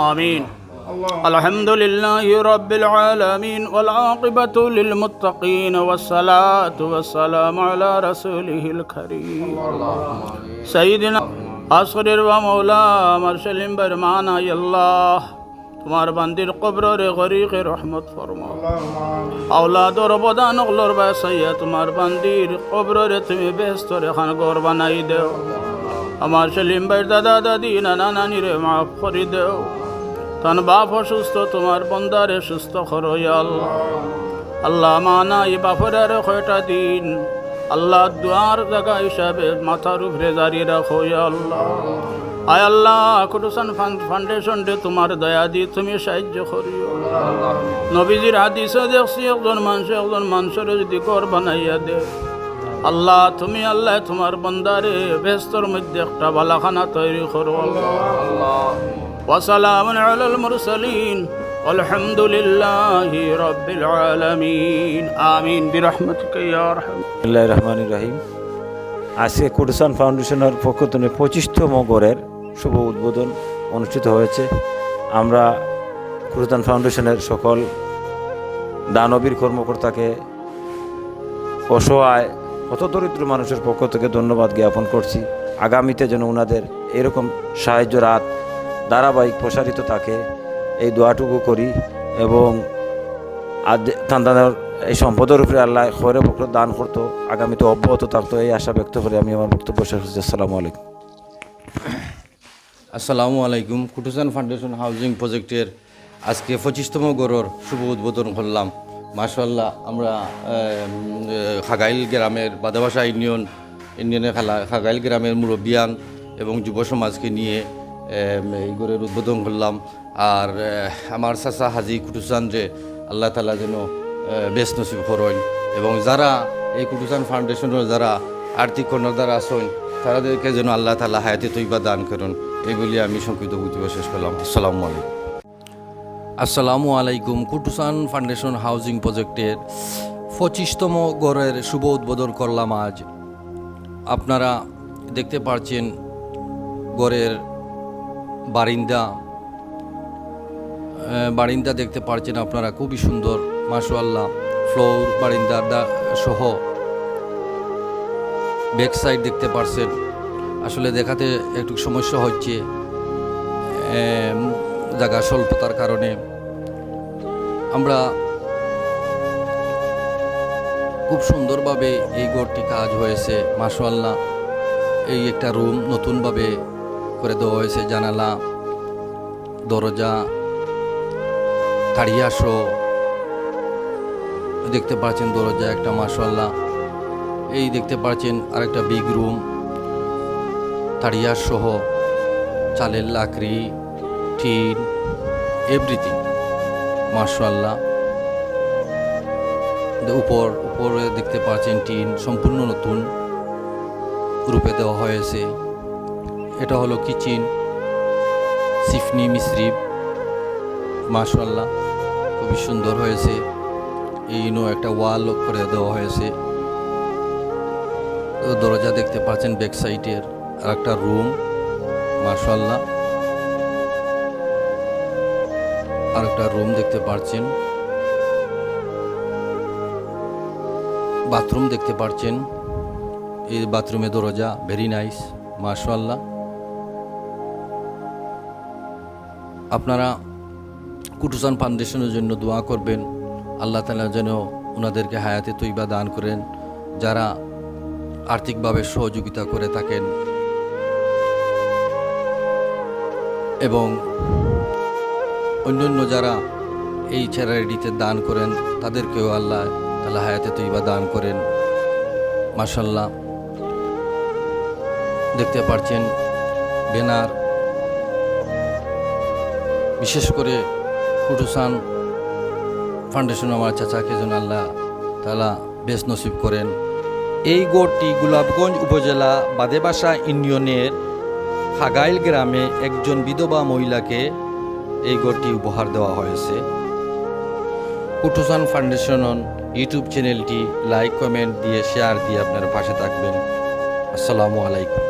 آمين. الحمد لله رب العالمين والعاقبة للمتقين والصلاة والسلام على رسوله الكريم سيدنا أصغر ومولا مرسلين برمانا يالله তোমার বান্দির কবরে গরিক রহমত ফরমাও আওলাদর বদান ওগুলোর বাসাইয়া তোমার বান্দির কবরে তুমি ব্যস্ত রেখান ঘর বানাই দেও আমার সেলিম ভাইয়ের দাদা দাদি নানা নানিরে মাফ করে দেও তান বাপ অসুস্থ তোমার বন্দারে সুস্থ করো আল্লাহ আল্লাহ মানা এই বাপরের কয়টা দিন আল্লাহ দুয়ার জায়গা হিসাবে মাথার উপরে জারি রাখো আল্লাহ আয় আল্লাহ কুটুসান ফাউন্ডেশন ডে তোমার দয়া দি তুমি সাহায্য করিও নবীজির হাদিসে দেখছি একজন মানুষের যদি ঘর বানাইয়া দে আল্লাহ তুমি আল্লাহ তোমার বন্দারে ব্যস্তর মধ্যে একটা বালাখানা তৈরি করো আল্লাহ ওয়াসালামুন আলাল মুরসালিন আলহামদুলিল্লাহি রাব্বিল আলামিন আমিন বিরহমাতিকা ইয়া আরহাম বিসমিল্লাহির রহমানির রহিম। আজকে কুটুসান ফাউন্ডেশনের পক্ষ থেকে 25তম গড়ের শুভ উদ্বোধন অনুষ্ঠিত হয়েছে। আমরা কুটুসান ফাউন্ডেশনের সকল দানবীর কর্মকর্তাকে অসহায় হতদরিদ্র মানুষের পক্ষ থেকে ধন্যবাদ জ্ঞাপন করছি। আগামীতে যেন ওনাদের এরকম সাহায্যের হাত ধারাবাহিক প্রসারিত থাকে এই দোয়াটুকু করি এবং তান্দানের এই সম্পদের উপরে আল্লাহ খয়রে বকর দান করতো, আগামীতে অব্যাহত থাকতো, এই আশা ব্যক্ত করে আমি আমার বক্তব্য শেষ করছি। আসসালামু আলাইকুম। আসসালামু আলাইকুম। কুটুসান ফাউন্ডেশন হাউজিং প্রজেক্টের আজকে 25তম গড়ের শুভ উদ্বোধন করলাম। মাশাআল্লাহ, আমরা খাগাইল গ্রামের বাদাবাসা ইউনিয়নের খাগাইল গ্রামের মুরব্বিয়ান এবং যুব সমাজকে নিয়ে এই গড়ের উদ্বোধন করলাম। আর আমার চাচা হাজি কুটুসান যে আল্লাহ তাআলা যেন বেশ নসিব করেন এবং যারা এই কুটুসান ফাউন্ডেশনের যারা আর্থিক কর্ণধার আছেন তাদেরকে যেন আল্লাহ তাআলা হায়াতে তৈবা দান করেন, এই বলে আমি সংক্ষিপ্ত বক্তব্য শেষ করলাম। আসসালামু আলাইকুম। আসসালামু আলাইকুম। কুটুসান ফাউন্ডেশন হাউজিং প্রজেক্টের 25তম গড়ের শুভ উদ্বোধন করলাম আজ। আপনারা দেখতে পাচ্ছেন গড়ের বারিন্দা দেখতে পাচ্ছেন আপনারা, খুবই সুন্দর মাশাআল্লাহ। ফ্লোর বারিন্দার সহ ব্যাক সাইড দেখতে পাচ্ছেন। আসলে দেখাতে একটু সমস্যা হচ্ছে জায়গা স্বল্পতার কারণে। আমরা খুব সুন্দরভাবে এই ঘরটি কাজ হয়েছে মাশাআল্লাহ। এই একটা রুম নতুনভাবে করে দেওয়া হয়েছে, জানালা দরজা তাড়িয়া সহ দেখতে পাচ্ছেন, দরজা একটা মাশাআল্লাহ। এই দেখতে পাচ্ছেন আরেকটা বিগ রুম তাড়িয়া সহ, চালের লাকড়ি, টিন, এভরিথিং মাশাআল্লাহ। উপরে দেখতে পাচ্ছেন টিন সম্পূর্ণ নতুন রূপে দেওয়া হয়েছে। এটা হলো কিচেন, সিফনি মিশ্রিপ মাশাআল্লাহ, খুবই সুন্দর হয়েছে। এইনো একটা ওয়াল করে দেওয়া হয়েছে। দরজা দেখতে পাচ্ছেন ব্যাক সাইডের, আর একটা রুম মাশাআল্লাহ, আর একটা রুম দেখতে পাচ্ছেন। বাথরুম দেখতে পাচ্ছেন, এই বাথরুমে দরজা ভেরি নাইস মাশাআল্লাহ। আপনারা কুটুসান ফাউন্ডেশনের জন্য দোয়া করবেন, আল্লাহ তাআলা যেন ওনাদেরকে হায়াতে তৈবা দান করেন। যারা আর্থিকভাবে সহযোগিতা করে থাকেন এবং অন্যান্য যারা এই চ্যারিটিতে দান করেন তাদেরকেও আল্লাহ তাআলা হায়াতে তৈবা দান করেন মাশাআল্লাহ। দেখতে পাচ্ছেন ব্যানার, বিশেষ করে কুটুসান ফাউন্ডেশন আমার চাচাকে যেন আল্লাহ তাআলা বেশ নসিব করেন। এই গড়টি গোলাপগঞ্জ উপজেলা বাদেবাসা ইউনিয়নের খাগাইল গ্রামে একজন বিধবা মহিলাকে এই গড়টি উপহার দেওয়া হয়েছে। কুটুসান ফাউন্ডেশন ইউটিউব চ্যানেলটি লাইক, কমেন্ট দিয়ে শেয়ার দিয়ে আপনার পাশে থাকবেন। আসসালামু আলাইকুম।